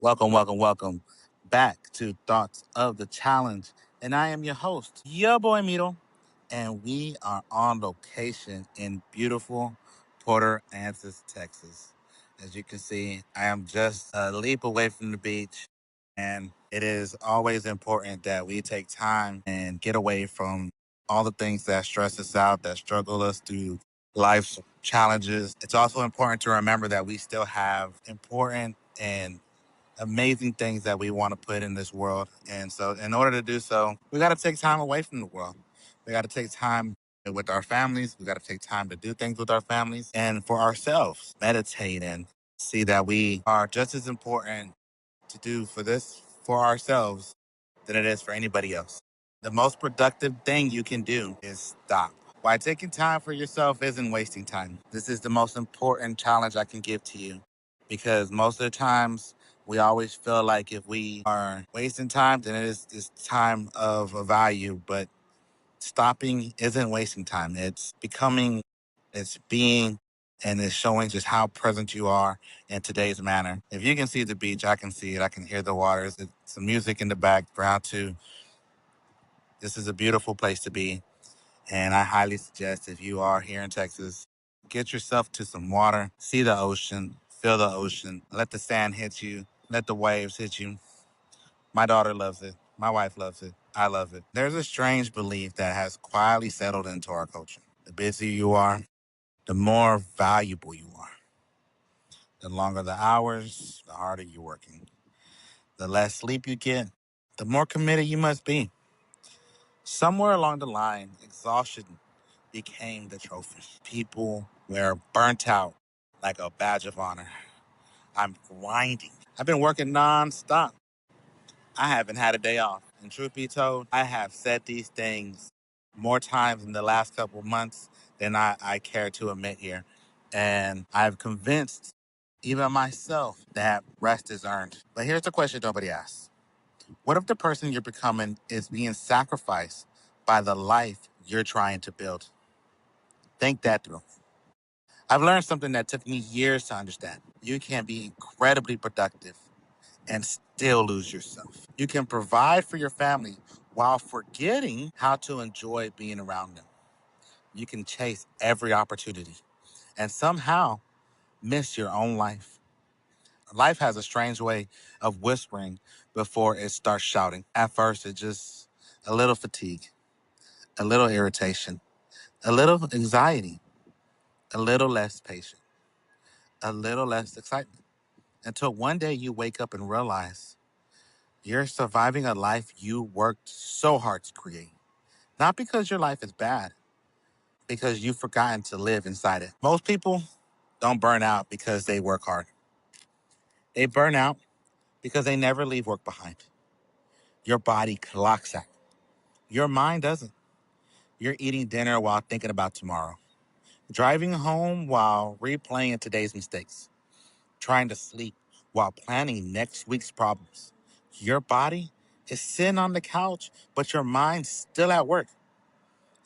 Welcome, welcome, welcome back to Thoughts of the Challenge. And I am your host, your boy Mito, and we are on location in beautiful Port Aransas, Texas. As you can see, I am just a leap away from the beach, and it is always important that we take time and get away from all the things that stress us out, that struggle us through life's challenges. It's also important to remember that we still have important and amazing things that we want to put in this world. And so, in order to do so, we got to take time away from the world. We got to take time with our families. We got to take time to do things with our families and for ourselves, meditate and see that we are just as important to do for this for ourselves than it is for anybody else. The most productive thing you can do is stop. Why taking time for yourself isn't wasting time. This is the most important challenge I can give to you because most of the times we always feel like if we are wasting time, then it is time of a value. But stopping isn't wasting time. It's becoming, it's being, and it's showing just how present you are in today's manner. If you can see the beach, I can see it. I can hear the waters. It's some music in the background too. This is a beautiful place to be. And I highly suggest if you are here in Texas, get yourself to some water, see the ocean, feel the ocean, let the sand hit you, let the waves hit you. My daughter loves it. My wife loves it. I love it. There's a strange belief that has quietly settled into our culture. The busier you are, the more valuable you are. The longer the hours, the harder you're working. The less sleep you get, the more committed you must be. Somewhere along the line, exhaustion became the trophy. People were burnt out like a badge of honor. I'm grinding. I've been working nonstop. I haven't had a day off. And truth be told, I have said these things more times in the last couple of months than I care to admit here. And I've convinced even myself that rest is earned. But here's the question nobody asks. What if the person you're becoming is being sacrificed by the life you're trying to build? Think that through. I've learned something that took me years to understand. You can be incredibly productive and still lose yourself. You can provide for your family while forgetting how to enjoy being around them. You can chase every opportunity and somehow miss your own life. Life has a strange way of whispering before it starts shouting. At first, it's just a little fatigue, a little irritation, a little anxiety, a little less patience, a little less excitement. Until one day you wake up and realize you're surviving a life you worked so hard to create. Not because your life is bad, because you've forgotten to live inside it. Most people don't burn out because they work hard. They burn out because they never leave work behind. Your body clocks out. Your mind doesn't. You're eating dinner while thinking about tomorrow, driving home while replaying today's mistakes, trying to sleep while planning next week's problems. Your body is sitting on the couch, but your mind's still at work.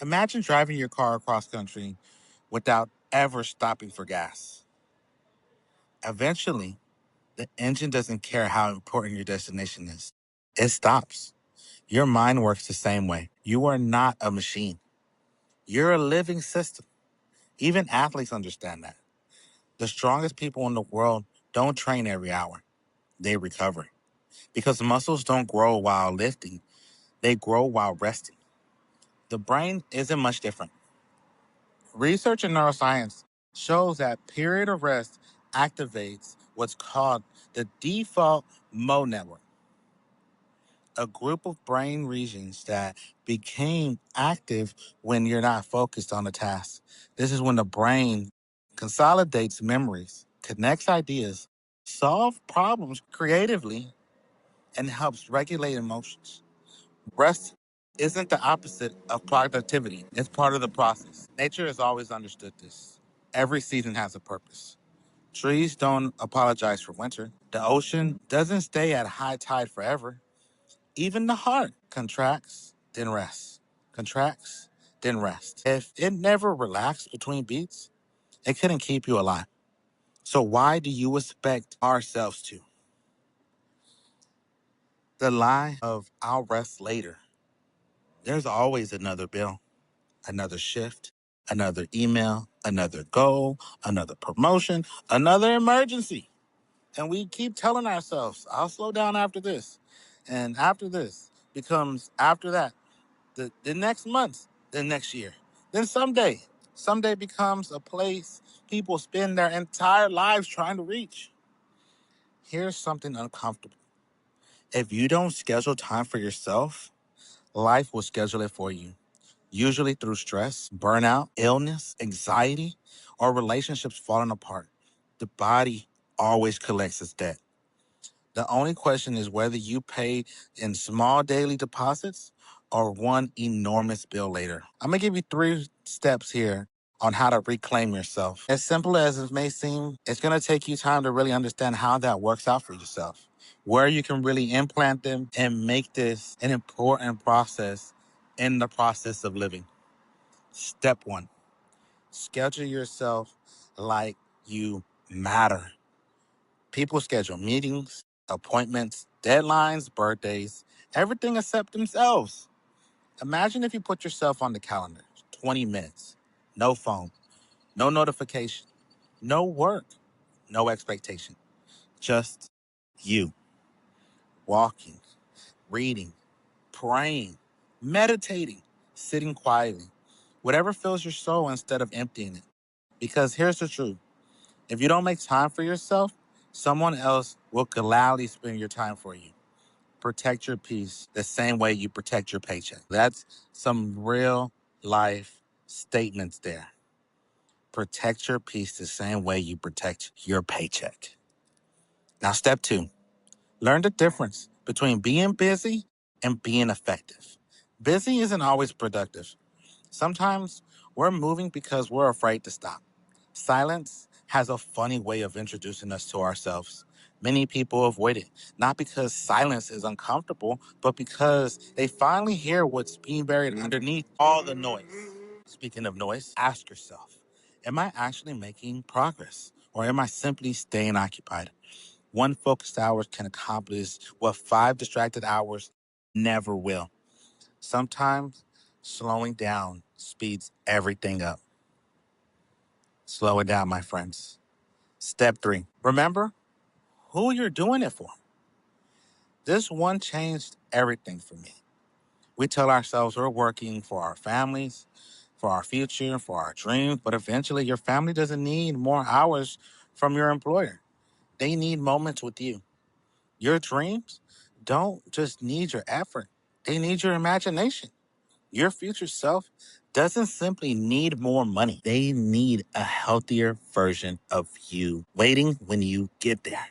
Imagine driving your car across country without ever stopping for gas. Eventually, the engine doesn't care how important your destination is. It stops. Your mind works the same way. You are not a machine. You're a living system. Even athletes understand that. The strongest people in the world don't train every hour. They recover. Because muscles don't grow while lifting, they grow while resting. The brain isn't much different. Research in neuroscience shows that period of rest activates what's called the default mode network, a group of brain regions that became active when you're not focused on a task. This is when the brain consolidates memories, connects ideas, solves problems creatively, and helps regulate emotions. Rest isn't the opposite of productivity, it's part of the process. Nature has always understood this. Every season has a purpose. Trees don't apologize for winter. The ocean doesn't stay at high tide forever. Even the heart contracts, then rests. Contracts, then rests. If it never relaxed between beats, it couldn't keep you alive. So why do you expect ourselves to? The lie of I'll rest later. There's always another bill, another shift, another email, another goal, another promotion, another emergency. And we keep telling ourselves, I'll slow down after this. And after this becomes after that, the next month, the next year, then someday. Someday becomes a place people spend their entire lives trying to reach. Here's something uncomfortable. If you don't schedule time for yourself, life will schedule it for you. Usually through stress, burnout, illness, anxiety, or relationships falling apart. The body always collects its debt. The only question is whether you pay in small daily deposits or one enormous bill later. I'm going to give you 3 steps here on how to reclaim yourself. As simple as it may seem, it's going to take you time to really understand how that works out for yourself, where you can really implant them and make this an important process in the process of living. Step 1, schedule yourself like you matter. People schedule meetings, appointments, deadlines, birthdays, everything except themselves. Imagine if you put yourself on the calendar, 20 minutes, no phone, no notification, no work, no expectation, just you, walking, reading, praying, meditating, sitting quietly, whatever fills your soul instead of emptying it. Because here's the truth. If you don't make time for yourself, someone else will gladly spend your time for you. Protect your peace the same way you protect your paycheck. That's some real life statements there. Protect your peace the same way you protect your paycheck. Now, step 2, learn the difference between being busy and being effective. Busy isn't always productive. Sometimes we're moving because we're afraid to stop. Silence has a funny way of introducing us to ourselves. Many people avoid it, not because silence is uncomfortable, but because they finally hear what's being buried underneath all the noise. Speaking of noise, ask yourself, am I actually making progress? Or am I simply staying occupied? One focused hour can accomplish what 5 distracted hours never will. Sometimes slowing down speeds everything up. Slow it down, my friends. Step 3, remember who you're doing it for. This one changed everything for me. We tell ourselves we're working for our families, for our future, for our dreams, but eventually your family doesn't need more hours from your employer. They need moments with you. Your dreams don't just need your effort, they need your imagination. Your future self doesn't simply need more money, they need a healthier version of you waiting when you get there.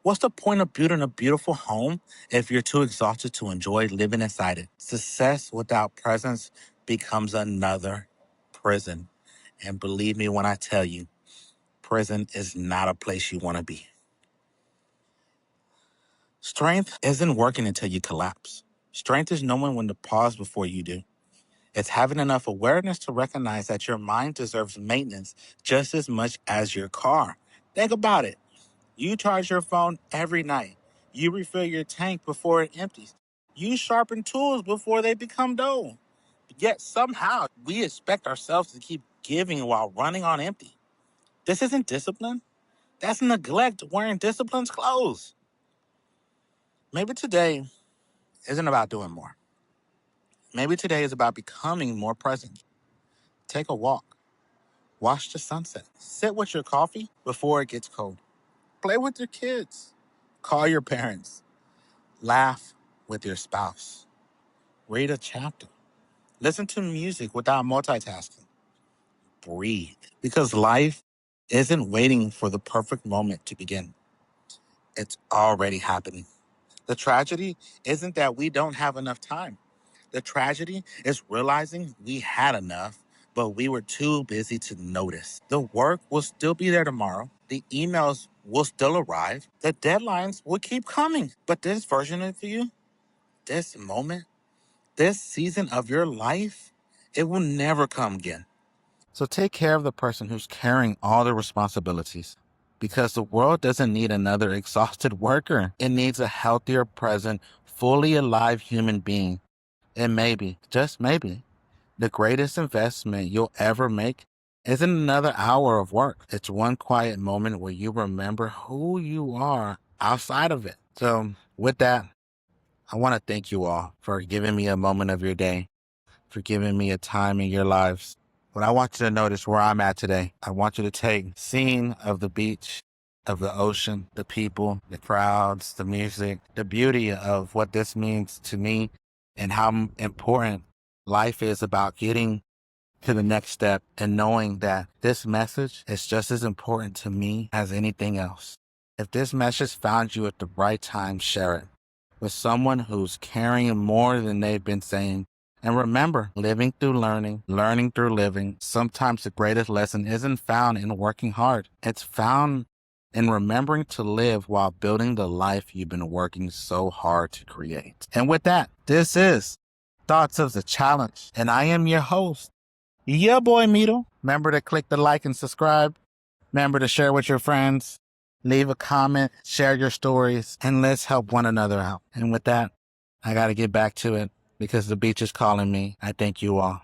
What's the point of building a beautiful home if you're too exhausted to enjoy living inside it? Success without presence becomes another prison. And believe me when I tell you, prison is not a place you want to be. Strength isn't working until you collapse. Strength is knowing when to pause before you do. It's having enough awareness to recognize that your mind deserves maintenance just as much as your car. Think about it. You charge your phone every night. You refill your tank before it empties. You sharpen tools before they become dull. Yet somehow we expect ourselves to keep giving while running on empty. This isn't discipline. That's neglect wearing discipline's clothes. Maybe today isn't about doing more. Maybe today is about becoming more present. Take a walk. Watch the sunset. Sit with your coffee before it gets cold. Play with your kids. Call your parents. Laugh with your spouse. Read a chapter. Listen to music without multitasking. Breathe. Because life isn't waiting for the perfect moment to begin. It's already happening. The tragedy isn't that we don't have enough time. The tragedy is realizing we had enough, but we were too busy to notice. The work will still be there tomorrow. The emails will still arrive. The deadlines will keep coming. But this version of you, this moment, this season of your life, it will never come again. So take care of the person who's carrying all the responsibilities. because the world doesn't need another exhausted worker. It needs a healthier, present, fully alive human being. And maybe, just maybe, the greatest investment you'll ever make isn't another hour of work. It's one quiet moment where you remember who you are outside of it. So, with that, I want to thank you all for giving me a moment of your day, for giving me a time in your lives. But I want you to notice where I'm at today. I want you to take scene of the beach, of the ocean, the people, the crowds, the music, the beauty of what this means to me and how important life is about getting to the next step and knowing that this message is just as important to me as anything else. If this message found you at the right time, share it with someone who's carrying more than they've been saying. And remember, living through learning, learning through living, sometimes the greatest lesson isn't found in working hard. It's found in remembering to live while building the life you've been working so hard to create. And with that, this is Thoughts of the Challenge. And I am your host, your boy Mito. Remember to click the like and subscribe. Remember to share with your friends. Leave a comment, share your stories, and let's help one another out. And with that, I got to get back to it because the beach is calling me. I thank you all.